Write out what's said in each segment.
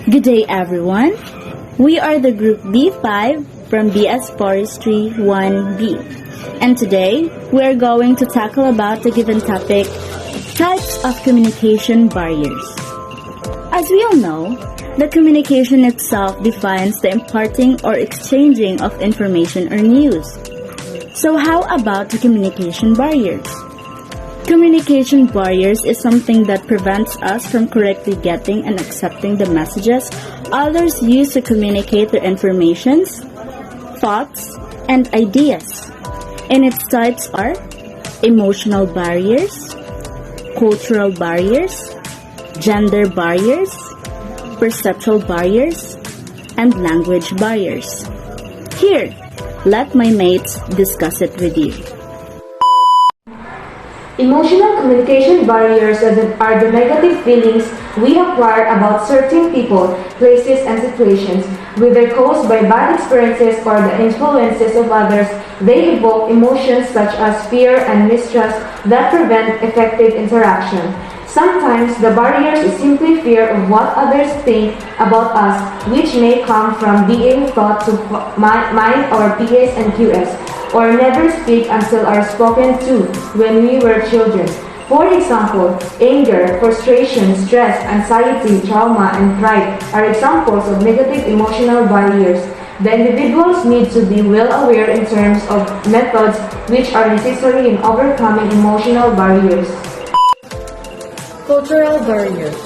Good day, everyone. We are the group B5 from BS Forestry 1B. And today, we are going to tackle about the given topic, types of communication barriers. As we all know, the communication itself defines the imparting or exchanging of information or news. So how about the communication barriers? Communication barriers is something that prevents us from correctly getting and accepting the messages others use to communicate their informations, thoughts, and ideas. And its types are emotional barriers, cultural barriers, gender barriers, perceptual barriers, and language barriers. Here, let my mates discuss it with you. Emotional communication barriers are the negative feelings we acquire about certain people, places, and situations, whether caused by bad experiences or the influences of others. They evoke emotions such as fear and mistrust that prevent effective interaction. Sometimes the barriers is simply fear of what others think about us, which may come from being taught to mind our P's and Q's, or never speak until are spoken to when we were children. For example, anger, frustration, stress, anxiety, trauma, and pride are examples of negative emotional barriers. The individuals need to be well aware in terms of methods which are necessary in overcoming emotional barriers. Cultural barriers.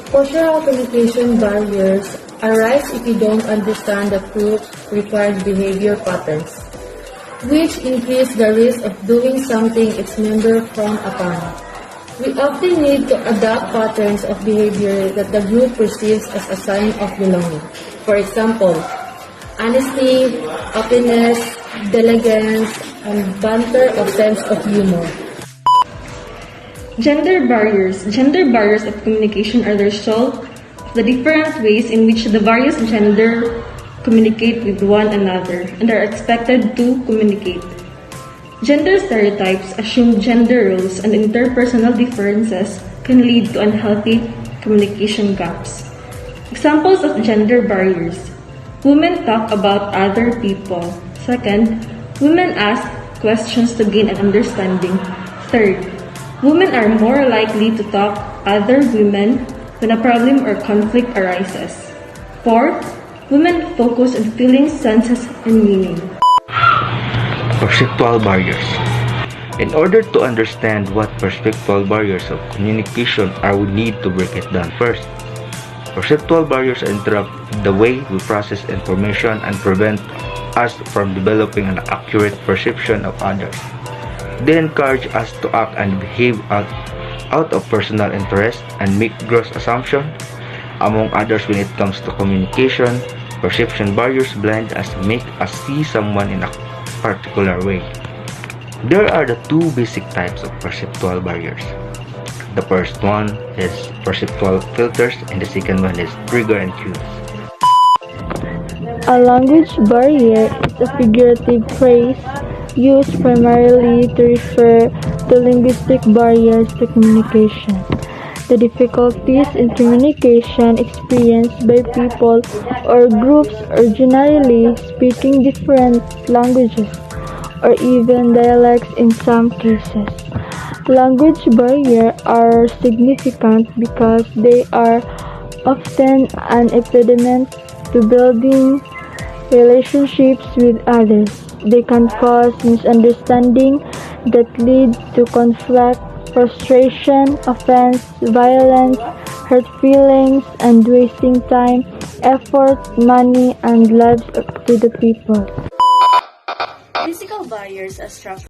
Cultural communication barriers arise if you don't understand the required behavior patterns, which increase the risk of doing something its member frown upon. We often need to adopt patterns of behavior that the group perceives as a sign of belonging. For example, honesty, openness, diligence, and banter of sense of humor. Gender barriers. Gender barriers of communication are the result of the different ways in which the various gender communicate with one another and are expected to communicate. Gender stereotypes assume gender roles and interpersonal differences can lead to unhealthy communication gaps. Examples of gender barriers. Women talk about other people. Second, women ask questions to gain an understanding. Third, women are more likely to talk other women when a problem or conflict arises. Fourth, women focus on feelings, senses, and meaning. Perceptual barriers. In order to understand what perceptual barriers of communication are, we need to break it down first. Perceptual barriers interrupt the way we process information and prevent us from developing an accurate perception of others. They encourage us to act and behave out of personal interest and make gross assumptions. Among others, when it comes to communication, perception barriers blind us and make us see someone in a particular way. There are the two basic types of perceptual barriers. The first one is perceptual filters and the second one is trigger and cues. A language barrier is a figurative phrase used primarily to refer to linguistic barriers to communication. The difficulties in communication experienced by people or groups originally speaking different languages or even dialects in some cases. Language barriers are significant because they are often an impediment to building relationships with others. They can cause misunderstanding that lead to conflict, frustration, offense, violence, hurt feelings, and wasting time, effort, money, and lives to the people. Physical barriers are structural.